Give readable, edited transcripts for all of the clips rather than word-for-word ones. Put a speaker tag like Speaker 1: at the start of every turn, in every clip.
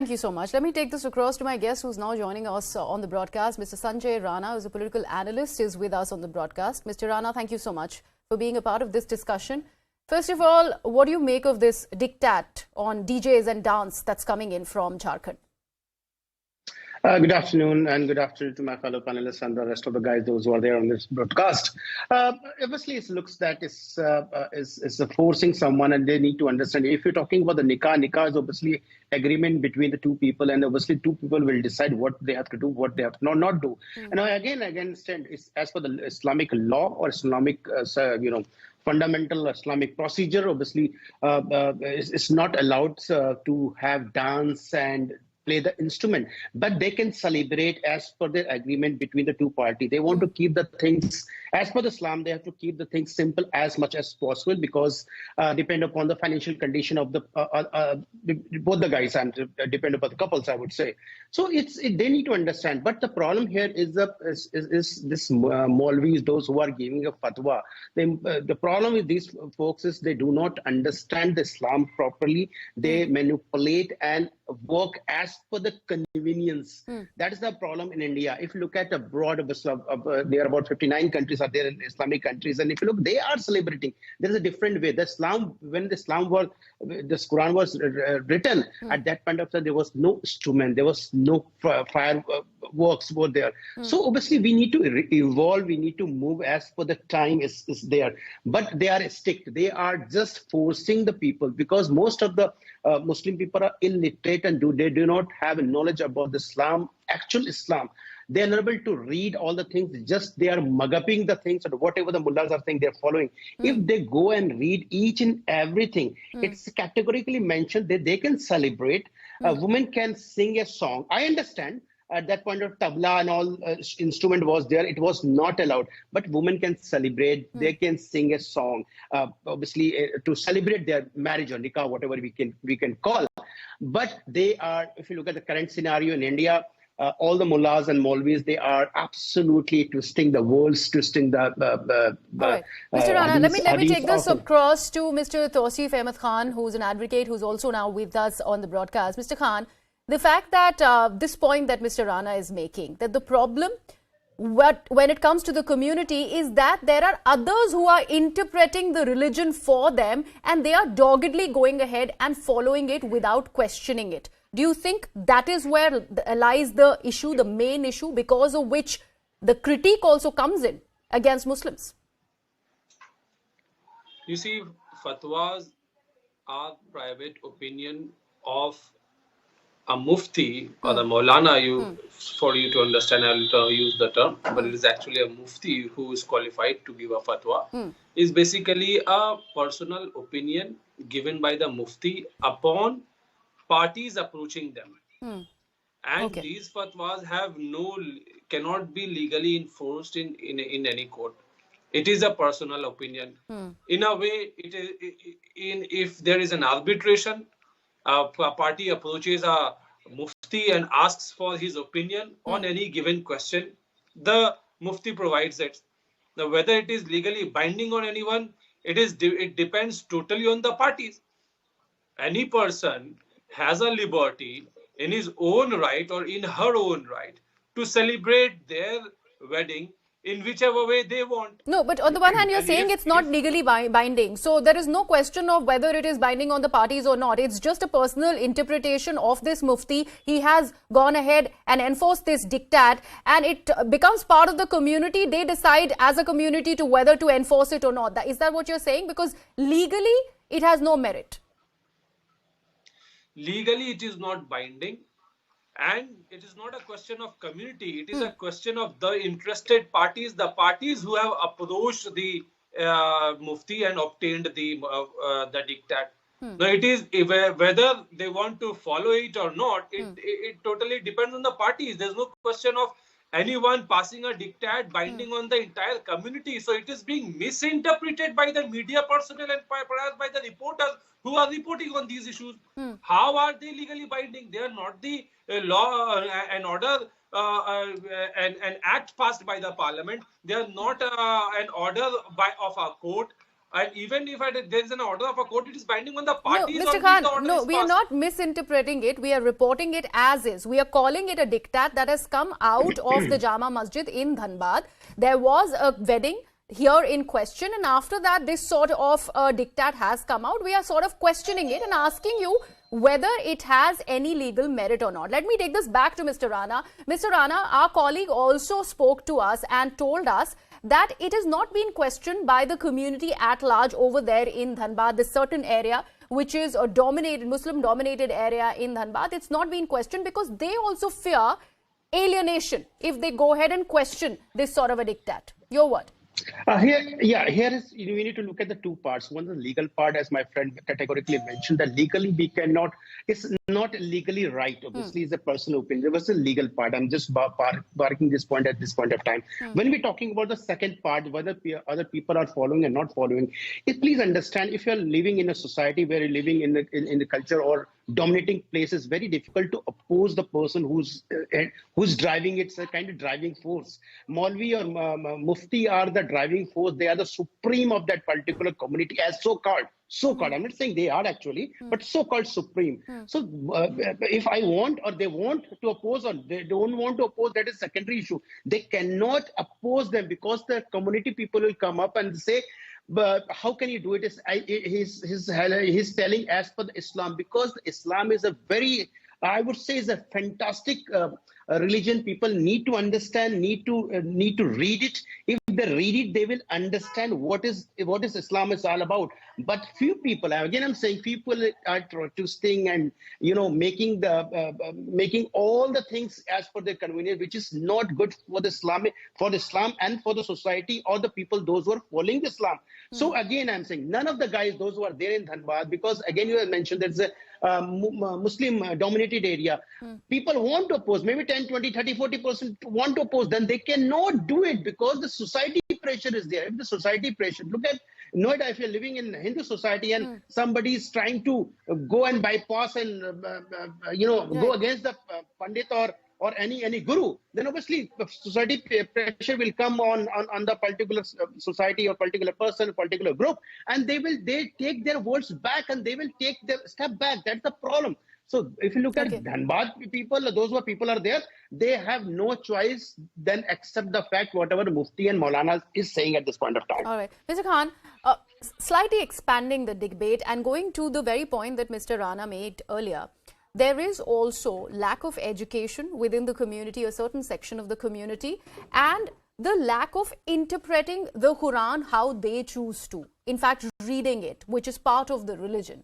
Speaker 1: Thank you so much. Let me take this across to my guest who's now joining us on the broadcast. Mr. Sanjay Rana, who's a political analyst, is with us on the broadcast. Mr. Rana, thank you so much for being a part of this discussion. First of all, what do you make of this diktat on DJs and dance that's coming in from Jharkhand?
Speaker 2: Good afternoon, and good afternoon to my fellow panelists and the rest of the guys, those who are there on this broadcast. Obviously, it looks that it's forcing someone, and they need to understand. If you're talking about the nikah is obviously agreement between the two people, and obviously two people will decide what they have to do, what they have to not do. And again, understand it's as per the Islamic law or Islamic, fundamental Islamic procedure. Obviously, it's not allowed to have dance and play the instrument, but they can celebrate as per the agreement between the two parties. They want to keep the things as per the Islam. They have to keep the things simple as much as possible because depend upon the financial condition of the both the guys and depend upon the couples, I would say. So they need to understand. But the problem here is this Maulvis, those who are giving a fatwa. The problem with these folks is they do not understand the Islam properly. They manipulate and work as per the convenience. That is the problem in India. If you look at abroad, there are about 59 countries are there in Islamic countries, and if you look, they are celebrating. There is a different way. When the Quran was written, at that point of time, there was no instrument, there was no fireworks were there. So obviously, we need to evolve. We need to move as per the time is there. But they are strict. They are just forcing the people because most of the Muslim people are illiterate and they do not have knowledge about the Islam, actual Islam. They are not able to read all the things, just they are mug-upping the things or whatever the mullahs are saying, they're following. If they go and read each and everything, it's categorically mentioned that they can celebrate. A woman can sing a song. I understand. At that point of tabla and all instrument was there, it was not allowed. But women can celebrate, they can sing a song, obviously to celebrate their marriage or nikah, whatever we can call. But they are, if you look at the current scenario in India, all the mullahs and Maulvis, they are absolutely twisting the words, twisting the
Speaker 1: all right. Mr. Rana, let me take this across to Mr. Tausif Ahmed Khan, who's an advocate, who's also now with us on the broadcast. Mr. Khan, the fact that this point that Mr. Rana is making, that the problem when it comes to the community is that there are others who are interpreting the religion for them and they are doggedly going ahead and following it without questioning it. Do you think that is where lies the issue, the main issue, because of which the critique also comes in against Muslims?
Speaker 3: You see, fatwas are private opinion of a mufti or the Maulana, for you to understand, I'll use the term, but it is actually a mufti who is qualified to give a fatwa, is basically a personal opinion given by the mufti upon parties approaching them. And these fatwas cannot be legally enforced in any court. It is a personal opinion. In a way, if there is an arbitration, a party approaches a mufti and asks for his opinion on any given question, the mufti provides it. Now, whether it is legally binding on anyone, it depends totally on the parties. Any person has a liberty in his own right or in her own right to celebrate their wedding in whichever way they want.
Speaker 1: No, but on the one hand, you're saying it's not legally binding. So there is no question of whether it is binding on the parties or not. It's just a personal interpretation of this mufti. He has gone ahead and enforced this diktat and it becomes part of the community. They decide as a community to whether to enforce it or not. Is that what you're saying? Because legally, it has no merit.
Speaker 3: Legally, it is not binding. And it is not a question of community. It is a question of the interested parties, the parties who have approached the mufti and obtained the diktat. Now, it is whether they want to follow it or not. It totally depends on the parties. There's no question of anyone passing a diktat binding on the entire community. So it is being misinterpreted by the media personnel and perhaps by the reporters who are reporting on these issues. How are they legally binding? They are not the law and order an act passed by the parliament. They are not an order of a court And even if there is an order of a court, it is binding on the
Speaker 1: No,
Speaker 3: parties
Speaker 1: Mr.
Speaker 3: on which
Speaker 1: Khan,
Speaker 3: the order
Speaker 1: no,
Speaker 3: is
Speaker 1: we are
Speaker 3: passed.
Speaker 1: not misinterpreting it. We are reporting it as is. We are calling it a diktat that has come out of the Jama Masjid in Dhanbad. There was a wedding here in question, and after that, this sort of diktat has come out. We are sort of questioning it and asking you whether it has any legal merit or not. Let me take this back to Mr. Rana. Mr. Rana, our colleague also spoke to us and told us that it has not been questioned by the community at large over there in Dhanbad, this certain area which is a dominated, Muslim-dominated area in Dhanbad. It's not been questioned because they also fear alienation if they go ahead and question this sort of a diktat. Your word?
Speaker 2: Here is, we need to look at the two parts. One, the legal part, as my friend categorically mentioned, that legally we cannot, it's not legally right. Obviously, it's a personal opinion. There was a legal part. I'm just barking this point at this point of time. When we're talking about the second part, whether other people are following and not following, please understand, if you're living in a society where you're living in the culture or dominating place, it's very difficult to oppose the person who's driving. It's a kind of driving force. Maulvi or Mufti are the driving force. They are the supreme of that particular community, as so-called. I'm not saying they are actually, but so-called supreme. So if I want or they want to oppose or they don't want to oppose, that is secondary issue. They cannot oppose them because the community people will come up and say, but how can you do it? He's telling as per the Islam, because Islam is a very, I would say, is a fantastic religion. People need to understand, need to read it. If they read it, they will understand what is Islam is all about. But few people, again, I'm saying, people are twisting and making all the things as per their convenience, which is not good for the Islam and for the society or the people, those who are following Islam. So again, I'm saying none of the guys, those who are there in Dhanbad, because again, you have mentioned there's a Muslim dominated area. People want to oppose, maybe 10, 20, 30, 40% want to oppose, then they cannot do it because the society pressure is there. If the society pressure, look at Noida, if you're living in Hindu society and somebody is trying to go and bypass and go against the Pandit or any guru, then obviously society pressure will come on the particular society or particular person, particular group, and they take their words back and they will take their step back. That's the problem. So if you look at Dhanbad people, those who people are there, they have no choice than accept the fact whatever Mufti and Maulana is saying at this point of time.
Speaker 1: All right. Mr. Khan, slightly expanding the debate and going to the very point that Mr. Rana made earlier, there is also lack of education within the community, a certain section of the community, and the lack of interpreting the Quran how they choose to. In fact, reading it, which is part of the religion.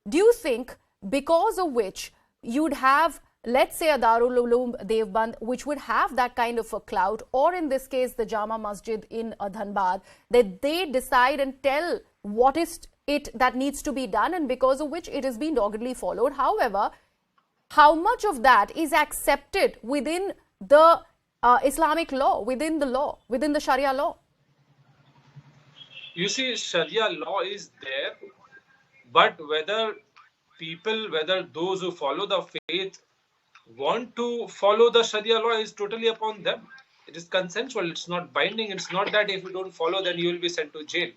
Speaker 1: Do you think because of which you'd have, let's say, a Darul Uloom Devband, which would have that kind of a clout, or in this case, the Jama Masjid in Dhanbad, that they decide and tell what is it that needs to be done, and because of which it is being doggedly followed? However, how much of that is accepted within the Islamic law, within the Sharia law?
Speaker 3: You see, Sharia law is there, but whether those who follow the faith want to follow the Sharia law is totally upon them. It is consensual. It's not binding. It's not that if you don't follow, then you will be sent to jail.